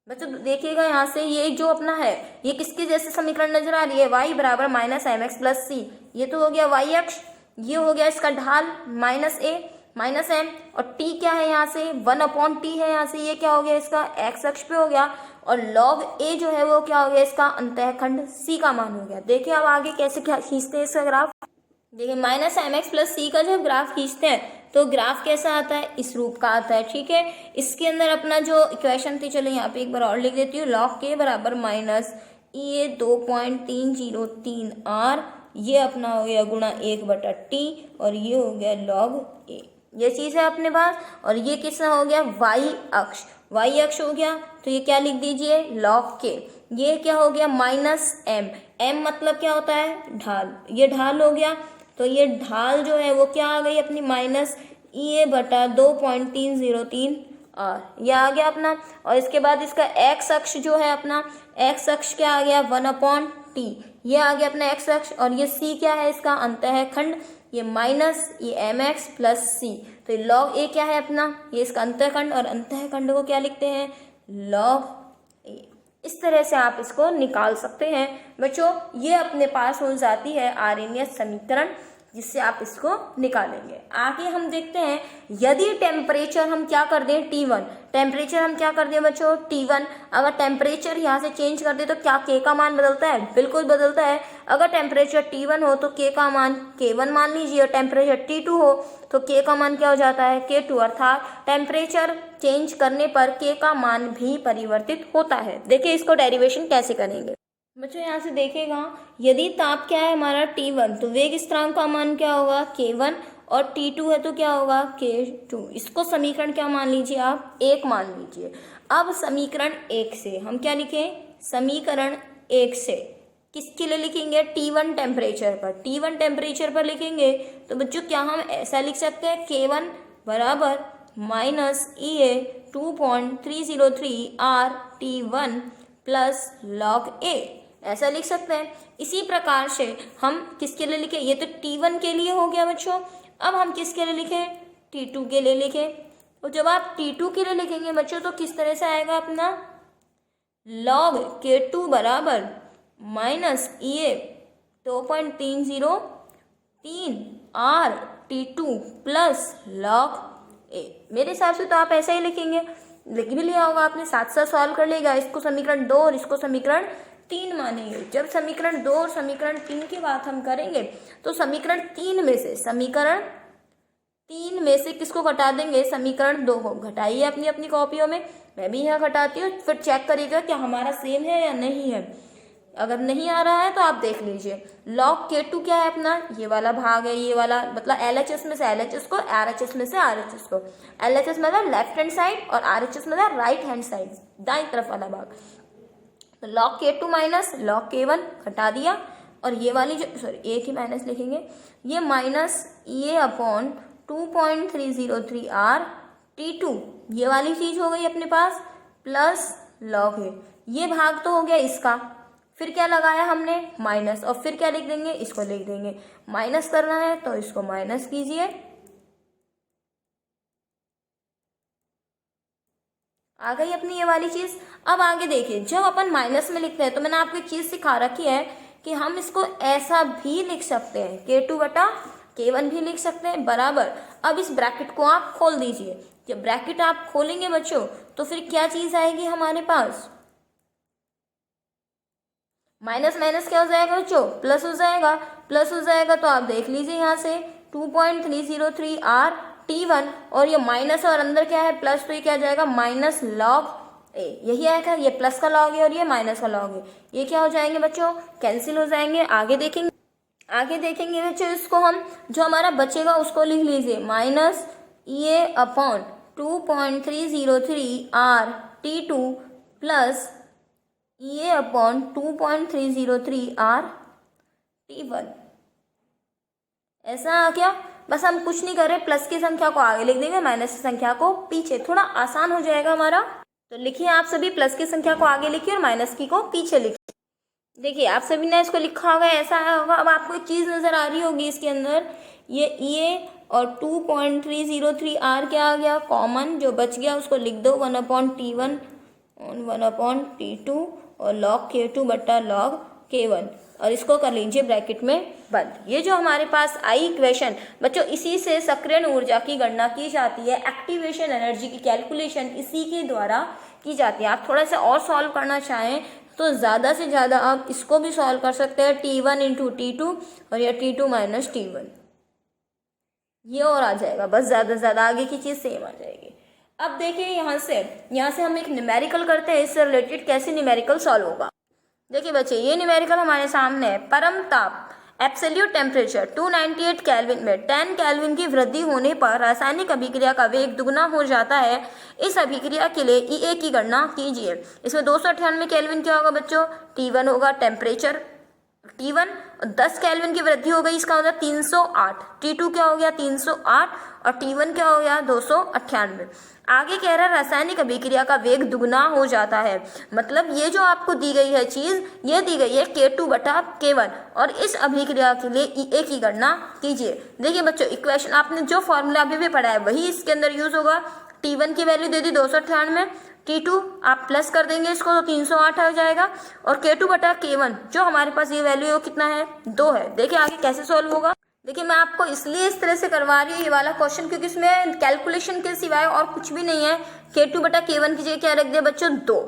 बच्चों देखिएगा यहाँ से ये जो अपना है, ये किसके जैसे समीकरण नजर आ रही है, y बराबर माइनस एम एक्स प्लस सी, ये तो हो गया y अक्ष, ये हो गया इसका ढाल माइनस ए माइनस एम, और t क्या है यहाँ से 1/t है, यहाँ से ये क्या हो गया इसका x अक्ष पे हो गया, और log a जो है वो क्या हो गया इसका अंतःखंड c का मान हो गया। देखिए अब आगे कैसे क्या खींचते हैं इसका ग्राफ। देखिए माइनस एम एक्स प्लस सी का जब ग्राफ खींचते हैं तो ग्राफ कैसा आता है, इस रूप का आता है, ठीक है। इसके अंदर अपना जो इक्वेशन थी, चलो यहाँ पे एक बार और लिख देती हूँ, log के बराबर माइनस ई ए 2.303 आर, ये अपना हो गया गुणा 1/t, और ये हो गया log a, ये चीज़ है अपने पास। और ये किसका हो गया, y अक्ष, y अक्ष हो गया, तो ये क्या लिख दीजिए log के, ये क्या हो गया माइनस m, m मतलब क्या होता है ढाल, ये ढाल हो गया, तो ये ढाल जो है वो क्या आ गई अपनी माइनस ई ए बटा 2.303 आर, ये आ गया अपना। और इसके बाद इसका x अक्ष जो है अपना, x अक्ष क्या आ गया 1/t, ये आ गया अपना x अक्ष, और ये c क्या है इसका अंतःखंड, ये माइनस ये एम एक्स प्लस सी, तो log a क्या है अपना, ये इसका अंतःखंड, और अंतःखंड को क्या लिखते हैं log a। इस तरह से आप इसको निकाल सकते हैं बच्चों, ये अपने पास हो जाती है आर्यनियत समीकरण, जिससे आप इसको निकालेंगे। आगे हम देखते हैं, यदि टेम्परेचर हम क्या कर दें T1, टेम्परेचर हम क्या कर दें बच्चों T1, अगर टेम्परेचर यहाँ से चेंज कर दे तो क्या K का मान बदलता है, बिल्कुल बदलता है। अगर टेम्परेचर T1 हो तो K का मान K1 मान लीजिए, और टेम्परेचर T2 हो तो K का मान क्या हो जाता है K2, अर्थात टेम्परेचर चेंज करने पर K का मान भी परिवर्तित होता है। देखिए इसको डेरिवेशन कैसे करेंगे बच्चों, यहाँ से देखेगा, यदि ताप क्या है हमारा T1, तो वेग स्थिरांक का मान क्या होगा K1, और T2 है तो क्या होगा K2। इसको समीकरण क्या मान लीजिए आप, 1 मान लीजिए। अब समीकरण 1 से हम क्या लिखें, समीकरण 1 से किसके लिए लिखेंगे, T1 टेम्परेचर पर, T1 टेम्परेचर पर लिखेंगे तो बच्चों क्या हम ऐसा लिख सकते हैं, K1 बराबर minus E A 2.303 R T1 plus log a, ऐसा लिख सकते हैं। इसी प्रकार से हम किसके लिए लिखें, ये तो T1 के लिए हो गया बच्चों, अब हम किसके लिए लिखें, T2 के लिए लिखें। तो जब आप T2 के लिए लिखेंगे बच्चों तो किस तरह से आएगा अपना, log K2 बराबर minus E A 2.303 R T2 plus log a। मेरे हिसाब से तो आप ऐसा ही लिखेंगे, लिख भी लिया होगा आपने, साथ साथ सॉल्व कर लेगा, इसको समीकरण 2 और इसको समीकरण 3 मानेंगे। जब समीकरण 2 और समीकरण 3 की बात हम करेंगे तो समीकरण 3 में से किसको घटा देंगे, समीकरण 2 को। घटाइए अपनी अपनी कॉपियों में, मैं भी यहाँ घटाती हूँ, फिर चेक करिएगा क्या हमारा सेम है या नहीं है। अगर नहीं आ रहा है तो आप देख लीजिए। log K2 क्या है अपना, ये वाला भाग है, ये वाला मतलब LHS में से LHS को, RHS में से RHS को। LHS मतलब लेफ्ट हैंड साइड और RHS मतलब राइट हैंड साइड, दाईं तरफ वाला भाग। तो log K2 minus log K1 घटा दिया, और ये वाली जो एक ही माइनस लिखेंगे, ये माइनस ये अपॉन 2.303 आर T2, ये वाली चीज हो गई अपने पास, प्लस log A, ये भाग तो हो गया इसका, फिर क्या लगाया हमने माइनस, और फिर क्या लिख देंगे, इसको लिख देंगे। माइनस करना है तो इसको माइनस कीजिए, आ गई अपनी ये वाली चीज। अब आगे देखिए, जब अपन माइनस में लिखते हैं तो मैंने आपको एक चीज सिखा रखी है कि हम इसको ऐसा भी लिख सकते हैं, K2 बटा K1 भी लिख सकते हैं बराबर। अब इस ब्रैकेट को आप खोल दीजिए, जब ब्रैकेट आप खोलेंगे बच्चों तो फिर क्या चीज आएगी हमारे पास, माइनस माइनस क्या हो जाएगा बच्चों, प्लस हो जाएगा। प्लस हो जाएगा तो आप देख लीजिए यहाँ से 2.303 आर T1, और ये माइनस और अंदर क्या है प्लस, तो ये क्या जाएगा माइनस log a, यही आएगा, ये प्लस का log है और ये माइनस का log है, ये क्या हो जाएंगे बच्चों, कैंसिल हो जाएंगे। आगे देखेंगे बच्चों, इसको हम जो हमारा बचेगा उसको लिख लीजिए, minus E A upon 2.303 R T2 plus EA upon 2.303 R T1। ऐसा आ गया। बस हम कुछ नहीं कर रहे, प्लस की संख्या को आगे लिख देंगे, माइनस की संख्या को पीछे, थोड़ा आसान हो जाएगा हमारा। तो लिखिए आप सभी, प्लस की संख्या को आगे लिखिए और माइनस की को पीछे लिखिए। देखिए आप सभी ने इसको लिखा होगा, ऐसा होगा। अब आपको एक चीज़ नज़र आ रही होगी इसके अंदर, ये EA और 2.303 आर क्या आ गया, कॉमन, जो बच गया उसको लिख दो 1/T1 और 1/T2 और log K2 बट्टा log K1 और इसको कर लीजिए ब्रैकेट में बंद। ये जो हमारे पास आई इक्वेशन बच्चों, इसी से सक्रियण ऊर्जा की गणना की जाती है, एक्टिवेशन एनर्जी की कैलकुलेशन इसी के द्वारा की जाती है। आप थोड़ा सा और सॉल्व करना चाहें तो ज़्यादा से ज़्यादा आप इसको भी सॉल्व कर सकते हैं, T1 इंटू T2 और या T2 माइनस T1, ये और आ जाएगा। बस ज़्यादा से ज़्यादा आगे की चीज़ सेम आ जाएगी। अब देखिए यहाँ से हम एक न्यूमेरिकल करते हैं, इससे रिलेटेड कैसे न्यूमेरिकल सॉल्व होगा। देखिए बच्चे, ये न्यूमेरिकल हमारे सामने है। परम ताप एब्सोल्यूट टेम्परेचर 298 केल्विन में 10 केल्विन की वृद्धि होने पर रासायनिक अभिक्रिया का वेग दुगना हो जाता है। इस अभिक्रिया के लिए EA की गणना कीजिए। इसमें 298 केल्विन क्या होगा बच्चों, T1 होगा टेम्परेचर T1, 10 केल्विन की वृद्धि हो गई, इसका होगा 308। T2 क्या हो गया 308 और T1 क्या हो गया 298। आगे कह रहा है रासायनिक अभिक्रिया का वेग दुगना हो जाता है, मतलब ये जो आपको दी गई है चीज, ये दी गई है K2 बटा K1 और इस अभिक्रिया के लिए EA की गणना कीजिए। देखिए बच्चों, इक्वेशन आपने जो फॉर्मूला अभी भी पढ़ा है वही इसके अंदर यूज होगा। T1 की वैल्यू दे दी 298, T2 आप प्लस कर देंगे इसको तो 308 आ जाएगा और K2 बटा K1 जो हमारे पास ये वैल्यू कितना है 2 है। देखिए आगे कैसे सॉल्व होगा। देखिए मैं आपको इसलिए इस तरह से करवा रही हूँ ये वाला क्वेश्चन, क्योंकि इसमें कैलकुलेशन के सिवाय और कुछ भी नहीं है। K2 बटा K1 की जगह क्या रख दिया बच्चों 2,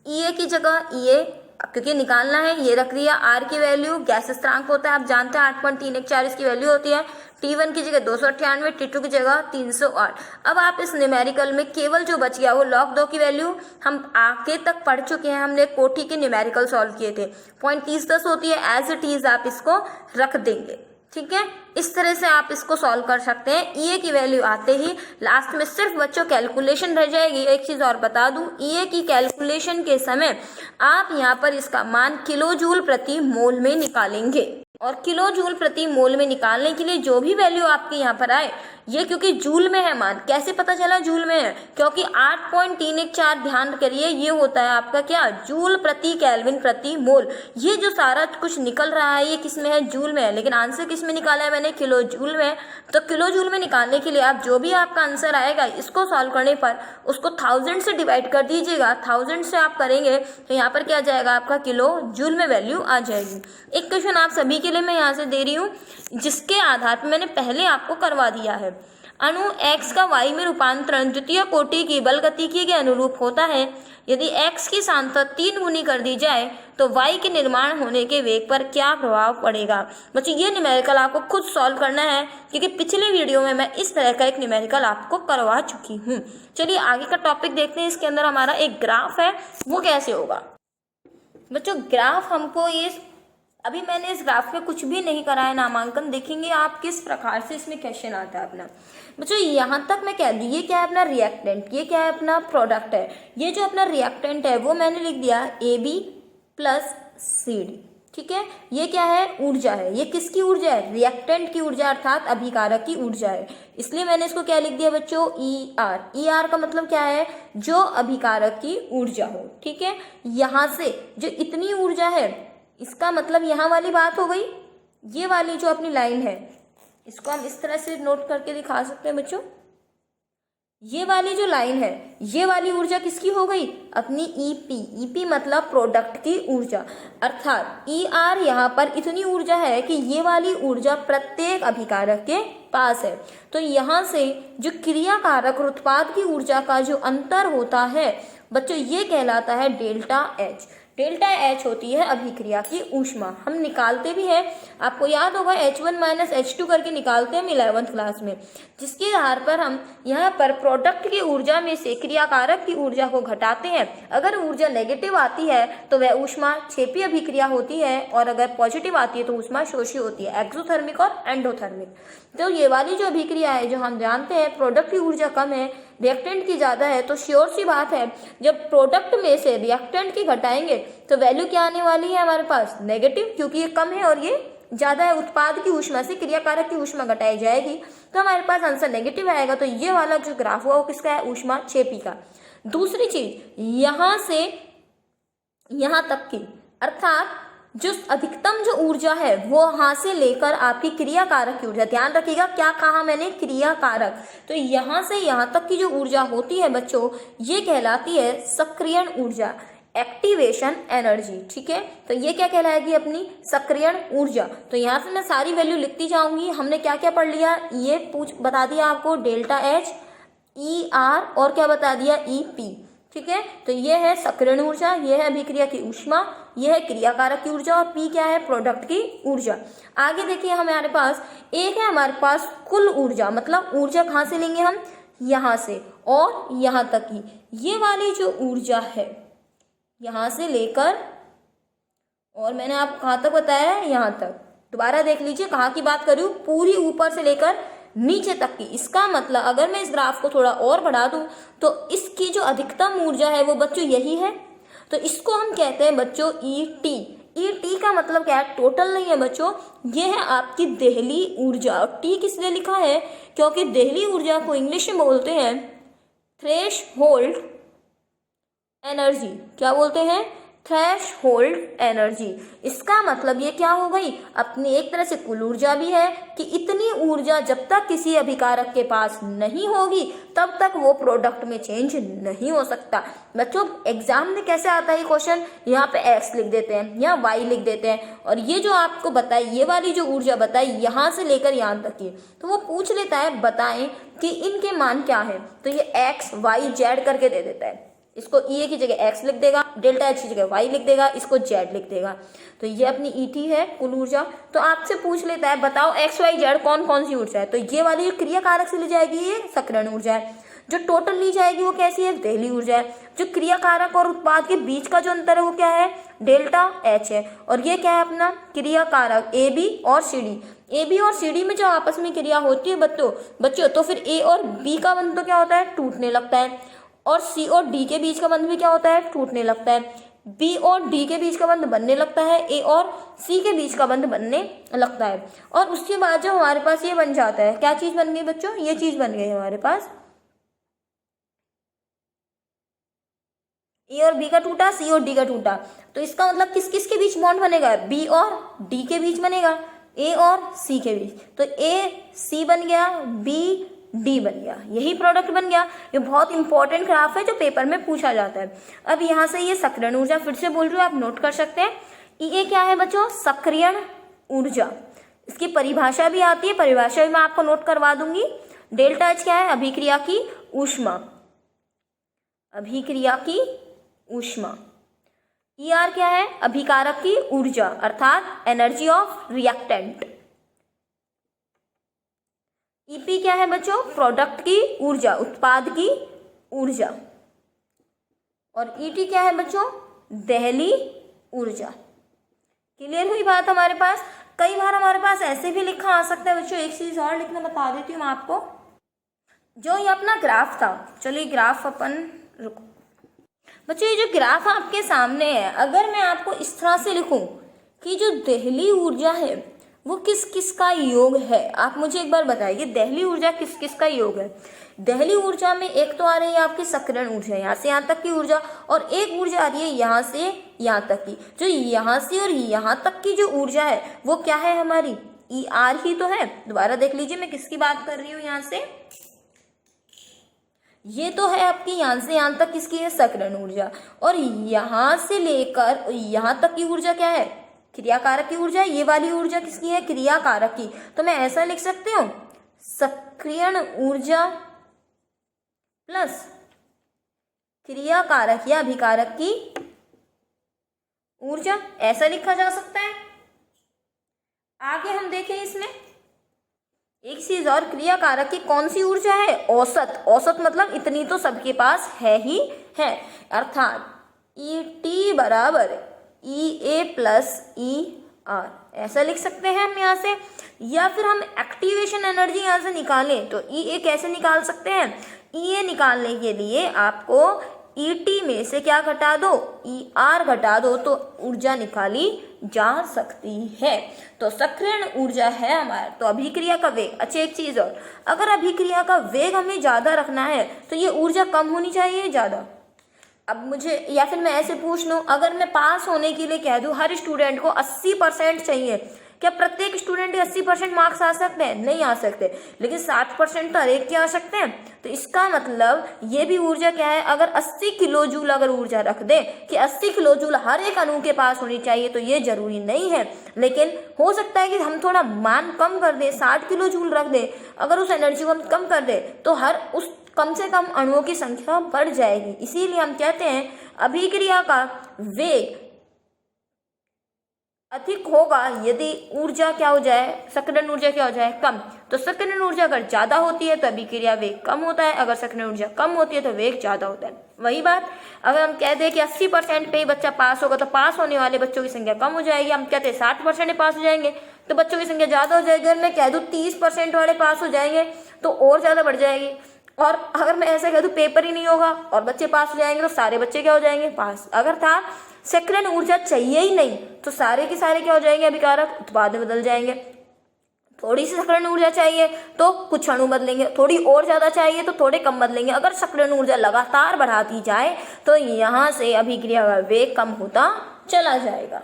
EA की जगह EA क्योंकि निकालना है ये रख दिया। R की वैल्यू गैस स्थिरांक होता है, आप जानते हैं 8.314 इसकी वैल्यू होती है। T1 की जगह 298, T2 की जगह 308। अब आप इस न्यूमेरिकल में केवल जो बच गया वो log 2 की वैल्यू हम आगे तक पढ़ चुके हैं, हमने कोटि के न्यूमेरिकल सॉल्व किए थे। 0.3010 होती है, एज इट इज आप इसको रख देंगे, ठीक है। इस तरह से आप इसको सॉल्व कर सकते हैं। EA की वैल्यू आते ही लास्ट में सिर्फ बच्चों कैलकुलेशन रह जाएगी। एक चीज और बता दूं, EA की कैलकुलेशन के समय आप यहाँ पर इसका मान किलो जूल प्रति मोल में निकालेंगे और किलो जूल प्रति मोल में निकालने के लिए जो भी वैल्यू आपके यहाँ पर आए, ये क्योंकि जूल में है मान, कैसे पता चला जूल में है, क्योंकि 8.314 ध्यान करिए ये होता है आपका क्या, जूल प्रति केल्विन प्रति मोल। ये जो सारा कुछ निकल रहा है ये किस में है, जूल में है, लेकिन आंसर किस में निकाला है मैंने, किलो जूल में। तो किलो जूल में निकालने के लिए आप जो भी आपका आंसर आएगा इसको सॉल्व करने पर उसको 1000 से डिवाइड कर दीजिएगा। 1000 से आप करेंगे तो यहाँ पर क्या आ जाएगा आपका, किलो जूल में वैल्यू आ जाएगी। एक क्वेश्चन आप सभी के लिए मैं यहाँ से दे रही हूँ जिसके आधार पर मैंने पहले आपको करवा दिया है। अणु X का Y में रूपांतरण द्वितीय कोटि की बल गतिकी के अनुरूप होता है। यदि X की सांद्रता 3 गुनी कर दी जाए तो Y के निर्माण होने के वेग पर क्या प्रभाव पड़ेगा। बच्चों ये न्यूमेरिकल आपको खुद सॉल्व करना है, क्योंकि पिछले वीडियो में मैं इस तरह का एक न्यूमेरिकल आपको करवा चुकी हूँ। चलिए आगे का टॉपिक देखते हैं। इसके अंदर हमारा एक ग्राफ है, वो कैसे होगा। बच्चों ग्राफ हमको ये, अभी मैंने इस ग्राफ में कुछ भी नहीं करा है नामांकन, देखेंगे आप किस प्रकार से इसमें क्वेश्चन आता है अपना। बच्चों यहाँ तक मैं कह दूँ, ये क्या है अपना रिएक्टेंट, ये क्या है अपना प्रोडक्ट है। ये जो अपना रिएक्टेंट है वो मैंने लिख दिया AB प्लस CD, ठीक है। ये क्या है, ऊर्जा है। ये किसकी ऊर्जा है, रिएक्टेंट की ऊर्जा अर्थात अभिकारक की ऊर्जा है, इसलिए मैंने इसको क्या लिख दिया बच्चों, ER। ER का मतलब क्या है, जो अभिकारक की ऊर्जा हो, ठीक है। यहाँ से जो इतनी ऊर्जा है इसका मतलब यहाँ वाली बात हो गई। ये वाली जो अपनी लाइन है इसको हम इस तरह से नोट करके दिखा सकते हैं बच्चों। ये वाली जो लाइन है ये वाली ऊर्जा किसकी हो गई, अपनी EP मतलब प्रोडक्ट की ऊर्जा, अर्थात ER यहाँ पर इतनी ऊर्जा है कि ये वाली ऊर्जा प्रत्येक अभिकारक के पास है। तो यहाँ से जो क्रियाकारक और उत्पाद की ऊर्जा का जो अंतर होता है बच्चों ये कहलाता है डेल्टा H। डेल्टा H होती है अभिक्रिया की ऊष्मा, हम निकालते भी हैं, आपको याद होगा H1 माइनस H2 करके निकालते हैं 11th क्लास में, जिसके आधार पर हम यहाँ पर प्रोडक्ट की ऊर्जा में से क्रियाकारक की ऊर्जा को घटाते हैं। अगर ऊर्जा नेगेटिव आती है तो वह ऊष्मा क्षेपी अभिक्रिया होती है और अगर पॉजिटिव आती है तो ऊष्मा शोषी होती है, एक्सोथर्मिक और एंडोथर्मिक। तो ये वाली जो अभिक्रिया है जो हम जानते हैं प्रोडक्ट की ऊर्जा कम है, रिएक्टेंट की ज़्यादा है, तो श्योर सी बात है जब प्रोडक्ट में से रिएक्टेंट की घटाएंगे तो वैल्यू क्या आने वाली है हमारे पास, नेगेटिव, क्योंकि ये कम है और ये ज़्यादा है। उत्पाद की ऊष्मा से क्रियाकारक की ऊष्मा घटाई जाएगी तो हमारे पास आंसर नेगेटिव आएगा। तो ये वाला जो ग्राफ हुआ वो किसका है, ऊष्मा क्षेपी का। दूसरी चीज, यहाँ से यहाँ तक की, अर्थात जो अधिकतम जो ऊर्जा है वो यहाँ से लेकर आपकी क्रियाकारक की ऊर्जा, ध्यान रखिएगा क्या कहा मैंने, क्रियाकारक, तो यहाँ से यहाँ तक की जो ऊर्जा होती है बच्चों ये कहलाती है सक्रियण ऊर्जा, एक्टिवेशन एनर्जी। ठीक है, तो ये क्या कहलाएगी, अपनी सक्रियण ऊर्जा। तो यहाँ से मैं सारी वैल्यू लिखती जाऊंगी। हमने क्या क्या पढ़ लिया, ये बता दिया आपको डेल्टा एच, ई आर और क्या बता दिया, ई पी। ठीक है, तो ये है सक्रियण ऊर्जा, ये है अभिक्रिया की ऊष्मा, ये है क्रियाकारक की ऊर्जा और पी क्या है, प्रोडक्ट की ऊर्जा। आगे देखिए हमारे पास एक है हमारे पास कुल ऊर्जा, मतलब ऊर्जा कहाँ से लेंगे हम, यहाँ से और यहाँ तक की। ये वाली जो ऊर्जा है यहाँ से लेकर, और मैंने आपको कहाँ तक बताया है, यहाँ तक। दोबारा देख लीजिए कहाँ की बात कर रही हूँ, पूरी ऊपर से लेकर नीचे तक की। इसका मतलब अगर मैं इस ग्राफ को थोड़ा और बढ़ा दूं तो इसकी जो अधिकतम ऊर्जा है वो बच्चों यही है, तो इसको हम कहते हैं बच्चों ई टी। ई टी का मतलब क्या है, टोटल नहीं है बच्चों, ये है आपकी देहली ऊर्जा। और टी किस लिए लिखा है, क्योंकि देहली ऊर्जा को इंग्लिश में बोलते हैं थ्रेश होल्ड एनर्जी। क्या बोलते हैं, थ्रेश होल्ड एनर्जी। इसका मतलब ये क्या हो गई, अपनी एक तरह से कुल ऊर्जा भी है कि इतनी ऊर्जा जब तक किसी अभिकारक के पास नहीं होगी तब तक वो प्रोडक्ट में चेंज नहीं हो सकता। बच्चों एग्जाम में कैसे आता है ये क्वेश्चन, यहाँ पे एक्स लिख देते हैं या वाई लिख देते हैं, और ये जो आपको बताई ये वाली जो ऊर्जा बताई यहाँ से लेकर यहाँ तक की, तो वो पूछ लेता है बताएं कि इनके मान क्या है, तो ये एक्स वाई जेड करके दे देता है। इसको ई की जगह एक्स लिख देगा, डेल्टा एच की जगह वाई लिख देगा, इसको जेड लिख देगा। तो ये अपनी ई टी है कुल ऊर्जा। तो आपसे पूछ लेता है बताओ एक्स वाई जेड कौन कौन सी ऊर्जा है, तो ये वाली जो क्रियाकारक से ली जाएगी ये सक्रियण ऊर्जा है। जो टोटल ली जाएगी वो कैसी है, देहली ऊर्जा है। जो क्रियाकारक और उत्पाद के बीच का जो अंतर है वो क्या है, डेल्टा एच है। और ये क्या है अपना क्रियाकारक ए बी और सी डी। ए बी और सी डी में जो आपस में क्रिया होती है बच्चों तो फिर ए और बी का बंध तो क्या होता है, टूटने लगता है, और सी और डी के बीच का बंध भी क्या होता है, टूटने लगता है। बी और डी के बीच का बंध बनने लगता है, ए और सी के बीच का बंध बनने लगता है। और उसके बाद जो हमारे पास ये बन जाता है, क्या चीज बन गई बच्चों, ये चीज बन गई हमारे पास, ए और बी का टूटा, सी और डी का टूटा। तो इसका मतलब किस किस के बीच बॉन्ड बनेगा, बी और डी के बीच बनेगा, ए और सी के बीच। तो ए सी बन गया, बी डी बन गया, यही प्रोडक्ट बन गया। ये बहुत इंपॉर्टेंट ग्राफ है जो पेपर में पूछा जाता है। अब यहाँ से ये सक्रियण ऊर्जा फिर से बोल रही हूँ, आप नोट कर सकते हैं। ये क्या है बच्चों, सक्रियण ऊर्जा। इसकी परिभाषा भी आती है, परिभाषा भी मैं आपको नोट करवा दूंगी। डेल्टा एच क्या है, अभिक्रिया की ऊष्मा, अभिक्रिया की ऊष्मा। ई आर क्या है, अभिकारक की ऊर्जा अर्थात एनर्जी ऑफ रिएक्टेंट। ईपी क्या है बच्चों, प्रोडक्ट की ऊर्जा, उत्पाद की ऊर्जा। और ईटी क्या है बच्चों, देहली ऊर्जा। क्लियर हुई बात हमारे पास। कई बार हमारे पास ऐसे भी लिखा आ सकता है बच्चों, एक चीज और लिखना बता देती हूँ मैं आपको। जो ये अपना ग्राफ था, चलिए ग्राफ अपन रुको बच्चों, ये जो ग्राफ आपके सामने है, अगर मैं आपको इस तरह से लिखूं कि जो देहली ऊर्जा है वो किस किस का योग है, आप मुझे एक बार बताइए देहली ऊर्जा किस किस का योग है। देहली ऊर्जा में एक तो आ रही है आपकी सक्रियण ऊर्जा, यहाँ से यहाँ तक की ऊर्जा, और एक ऊर्जा आ रही है यहाँ से यहाँ तक की। जो यहाँ से और यहाँ तक की जो ऊर्जा है वो क्या है, हमारी ई आर ही तो है। दोबारा देख लीजिए मैं किसकी बात कर रही हूँ, यहाँ से ये तो है आपकी यहाँ से यहाँ तक किसकी है, सक्रियण ऊर्जा। और यहाँ से लेकर यहाँ तक की ऊर्जा क्या है, क्रियाकारक की ऊर्जा। ये वाली ऊर्जा किसकी है, क्रियाकारक की। तो मैं ऐसा लिख सकती हूँ, सक्रियण ऊर्जा प्लस क्रियाकारक या अभिकारक की ऊर्जा, ऐसा लिखा जा सकता है। आगे हम देखें इसमें एक चीज और, क्रियाकारक की कौन सी ऊर्जा है, औसत। औसत मतलब इतनी तो सबके पास है ही है, अर्थात ई टी बराबर ई ए प्लस ई आर। ऐसा लिख सकते हैं हम यहाँ से। या फिर हम एक्टिवेशन एनर्जी यहाँ से निकालें तो ई कैसे निकाल सकते हैं, ई निकालने के लिए आपको ईटी में से क्या घटा दो, ER घटा दो, तो ऊर्जा निकाली जा सकती है। तो सक्रियण ऊर्जा है हमारा, तो अभिक्रिया का वेग। अच्छा एक चीज और, अगर अभिक्रिया का वेग हमें ज्यादा रखना है तो ये ऊर्जा कम होनी चाहिए ज्यादा। अब मुझे, या फिर मैं ऐसे पूछ लूँ, अगर मैं पास होने के लिए कह दूँ हर स्टूडेंट को 80% चाहिए, क्या प्रत्येक स्टूडेंट के 80% मार्क्स आ सकते हैं? नहीं आ सकते, लेकिन 60% तो हर एक के आ सकते हैं। तो इसका मतलब ये भी ऊर्जा क्या है, अगर 80 किलो जूल अगर ऊर्जा रख दे कि 80 किलो जूल हर एक अणु के पास होनी चाहिए, तो ये जरूरी नहीं है, लेकिन हो सकता है कि हम थोड़ा मान कम कर दें, 60 किलो जूल रख दें। अगर उस एनर्जी को हम कम कर दें तो हर उस कम से कम अणुओं की संख्या बढ़ जाएगी। इसीलिए हम कहते हैं अभिक्रिया का वेग अधिक होगा यदि ऊर्जा क्या हो जाए, सक्रियण ऊर्जा क्या हो जाए, कम। तो सक्रियण ऊर्जा अगर ज्यादा होती है तो अभिक्रिया वेग कम होता है, अगर सक्रियण ऊर्जा कम होती है तो वेग ज्यादा होता है। वही बात अगर हम कह दें कि 80% पे ही बच्चा पास होगा तो पास होने वाले बच्चों की संख्या कम हो जाएगी। हम कहते हैं 60% में पास हो जाएंगे तो बच्चों की संख्या ज्यादा हो जाएगी। अगर मैं कह दूं 30% वाले पास हो जाएंगे तो और ज्यादा बढ़ जाएगी। और अगर मैं ऐसा कह दूं पेपर ही नहीं होगा और बच्चे पास हो जाएंगे तो सारे बच्चे क्या हो जाएंगे, पास। अगर था सक्रियण ऊर्जा चाहिए ही नहीं तो सारे के सारे क्या हो जाएंगे, अभिकारक उत्पाद में बदल जाएंगे। थोड़ी सी सक्रियण ऊर्जा चाहिए तो कुछ अणु बदलेंगे, थोड़ी और ज्यादा चाहिए तो थोड़े कम बदलेंगे। अगर सक्रियण ऊर्जा लगातार बढ़ाती जाए तो यहाँ से अभिक्रिया का वेग कम होता चला जाएगा।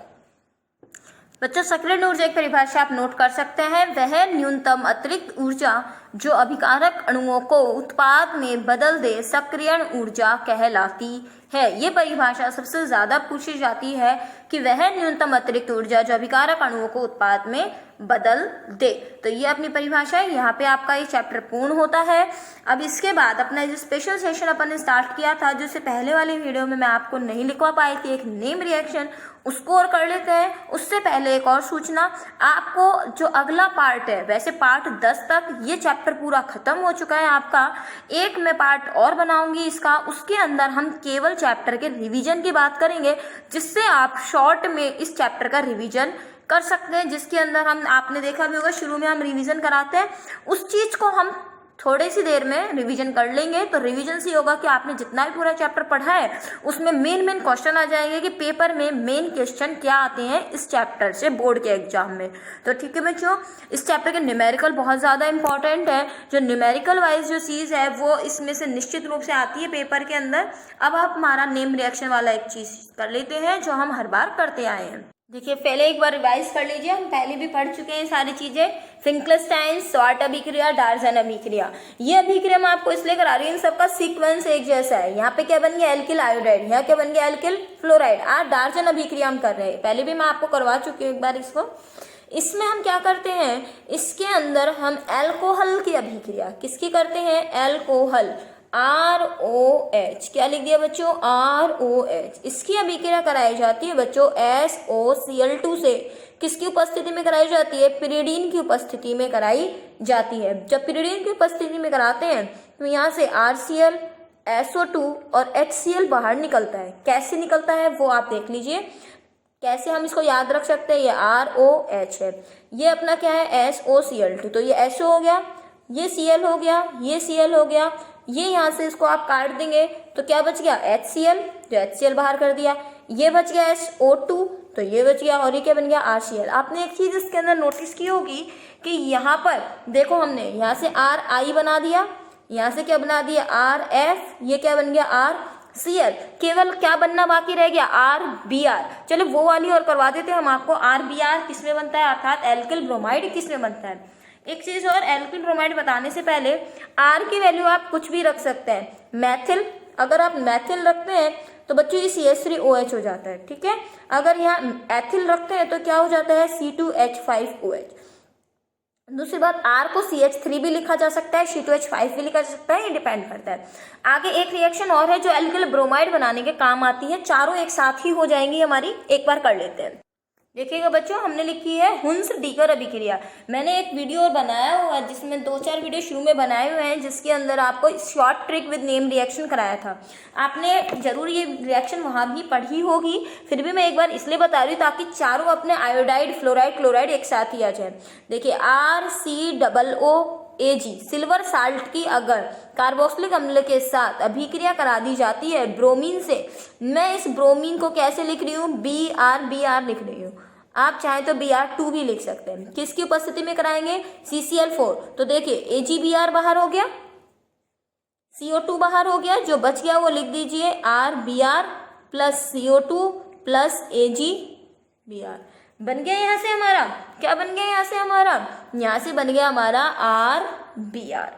बच्चों सक्रियण ऊर्जा की परिभाषा आप नोट कर सकते हैं, वह न्यूनतम अतिरिक्त ऊर्जा जो अभिकारक अणुओं को उत्पाद में बदल दे सक्रियण ऊर्जा कहलाती है। ये परिभाषा सबसे ज्यादा पूछी जाती है कि वह न्यूनतम अतिरिक्त ऊर्जा जो अभिकारक अणुओं को उत्पाद में बदल दे। तो ये अपनी परिभाषा है। यहाँ पे आपका ये चैप्टर पूर्ण होता है। अब इसके बाद अपना जो स्पेशल सेशन अपन ने स्टार्ट किया था, जो से पहले वाली वीडियो में मैं आपको नहीं लिखवा पाई थी, एक नेम रिएक्शन, उसको और कर लेते हैं। उससे पहले एक और सूचना, आपको जो अगला पार्ट है, वैसे पार्ट 10 तक ये चैप्टर पूरा खत्म हो चुका है आपका। एक मैं पार्ट और बनाऊंगी इसका, उसके अंदर हम केवल चैप्टर के रिवीजन की बात करेंगे, जिससे आप शॉर्ट में इस चैप्टर का रिवीजन कर सकते हैं। जिसके अंदर हम, आपने देखा भी होगा शुरू में हम रिवीजन कराते हैं, उस चीज को हम थोड़ी सी देर में रिवीजन कर लेंगे। तो रिवीजन से होगा कि आपने जितना भी पूरा चैप्टर पढ़ा है उसमें मेन क्वेश्चन आ जाएंगे कि पेपर में मेन क्वेश्चन क्या आते हैं इस चैप्टर से बोर्ड के एग्जाम में। तो ठीक है बच्चों, इस चैप्टर के न्यूमेरिकल बहुत ज़्यादा इंपॉर्टेंट है। जो न्यूमेरिकल वाइज जो चीज़ है वो इसमें से निश्चित रूप से आती है पेपर के अंदर। अब आप हमारा नेम रिएक्शन वाला एक चीज़ कर लेते हैं जो हम हर बार करते आए हैं। देखिए पहले एक बार रिवाइज कर लीजिए, हम पहले भी पढ़ चुके हैं सारी चीजें। फिंकलस्टाइन, स्वार्ट अभिक्रिया, डार्जन अभिक्रिया, ये अभिक्रिया मैं आपको इसलिए करा रही हूँ, इन सबका सीक्वेंस एक जैसा है। यहाँ पे क्या बन गया, एल्किल आयोडाइड, यहाँ क्या बन गया, एल्किल फ्लोराइड। आज डार्जन अभिक्रिया हम कर रहे हैं, पहले भी मैं आपको करवा चुकी हूँ एक बार इसको। इसमें हम क्या करते हैं, इसके अंदर हम एल्कोहल की अभिक्रिया, किसकी करते हैं, एल्कोहल, ROH, क्या लिख दिया बच्चों, ROH। इसकी अभिक्रिया कराई जाती है बच्चों SOCl2 से। किसकी उपस्थिति में कराई जाती है, पिरिडीन की उपस्थिति में कराई जाती है। जब पिरिडीन की उपस्थिति में कराते हैं तो यहाँ से RCl, SO2 और HCl बाहर निकलता है। कैसे निकलता है वो आप देख लीजिए, कैसे हम इसको याद रख सकते हैं। ये ROH है, ये अपना क्या है, SOCl2, तो ये SO हो गया, ये Cl हो गया, ये Cl हो गया, ये यहाँ से इसको आप काट देंगे तो क्या बच गया, HCl, जो HCl बाहर कर दिया, ये बच गया SO2, तो ये बच गया, और ये क्या बन गया, RCl। आपने एक चीज इसके अंदर नोटिस की होगी कि यहाँ पर देखो हमने यहाँ से RI बना दिया, यहाँ से क्या बना दिया, RF, ये क्या बन गया, RCl। केवल क्या बनना बाकी रह गया, RBr। चलो वो वाली और करवा देते हैं हम आपको। RBr किसमें बनता है, अर्थात एल्किल ब्रोमाइड किसमें बनता है। एक चीज और, एल्किल ब्रोमाइड बताने से पहले R की वैल्यू आप कुछ भी रख सकते हैं। मैथिल, अगर आप मैथिल रखते हैं तो बच्चों ये CH3OH हो जाता है, ठीक है। अगर यहाँ एथिल रखते हैं तो क्या हो जाता है, C2H5OH। दूसरी बात, R को CH3 भी लिखा जा सकता है, C2H5 भी लिखा जा सकता है, ये डिपेंड करता है। आगे एक रिएक्शन और है जो एल्किल ब्रोमाइड बनाने के काम आती है, चारों एक साथ ही हो जाएंगी हमारी, एक बार कर लेते हैं। देखिएगा बच्चों, हमने लिखी है हुंस डीकर अभिक्रिया। मैंने एक वीडियो बनाया हुआ है जिसमें 2-4 वीडियो शुरू में बनाए हुए हैं, जिसके अंदर आपको short trick with name reaction कराया था। आपने जरूर ये रिएक्शन वहाँ भी पढ़ी होगी, फिर भी मैं एक बार इसलिए बता रही हूँ ताकि चारों अपने आयोडाइड फ्लोराइड क्लोराइड एक साथ ही आ जाए। देखिए RCOOAG सिल्वर साल्ट की अगर कार्बोक्सिलिक अम्ल के साथ अभिक्रिया करा दी जाती है ब्रोमीन से, मैं इस ब्रोमीन को कैसे लिख रही हूँ, BR लिख रही हूँ। आप चाहें तो Br2 भी लिख सकते हैं। किसकी उपस्थिति में कराएंगे, CCl4। तो देखिए AgBr बाहर हो गया, CO2 बाहर हो गया, जो बच गया वो लिख दीजिए RBr plus CO2 plus AgBr। बन गया यहाँ से हमारा, क्या बन गया यहाँ से हमारा, यहाँ से बन गया हमारा RBr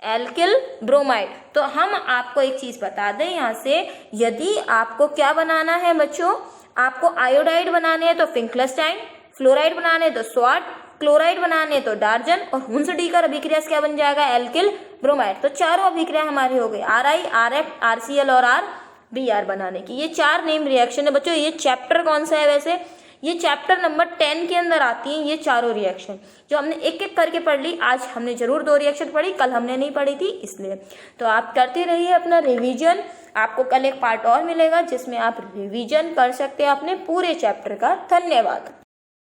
एल्किल ब्रोमाइड। तो हम आपको एक चीज बता दें यहाँ से, यदि आपको क्या बनाना है बच्चों, आपको आयोडाइड बनाने हैं तो फिंक्लस्टाइन, फ्लोराइड बनाने हैं तो स्वाट, क्लोराइड बनाने हैं तो डार्जन, और हुंस डीकर अभिक्रिया से क्या बन जाएगा, एल्किल ब्रोमाइड। तो चारों अभिक्रिया हमारी हो गई, RI RF RCl और RBr बनाने की। ये 4 नेम रिएक्शन है बच्चों। ये चैप्टर कौन सा है वैसे, ये चैप्टर नंबर 10 के अंदर आती हैं ये चारों रिएक्शन, जो हमने एक एक करके पढ़ ली। आज हमने जरूर 2 रिएक्शन पढ़ी, कल हमने नहीं पढ़ी थी इसलिए। तो आप करते रहिए अपना रिवीजन, आपको कल एक पार्ट और मिलेगा जिसमें आप रिवीजन कर सकते हैं अपने पूरे चैप्टर का। धन्यवाद।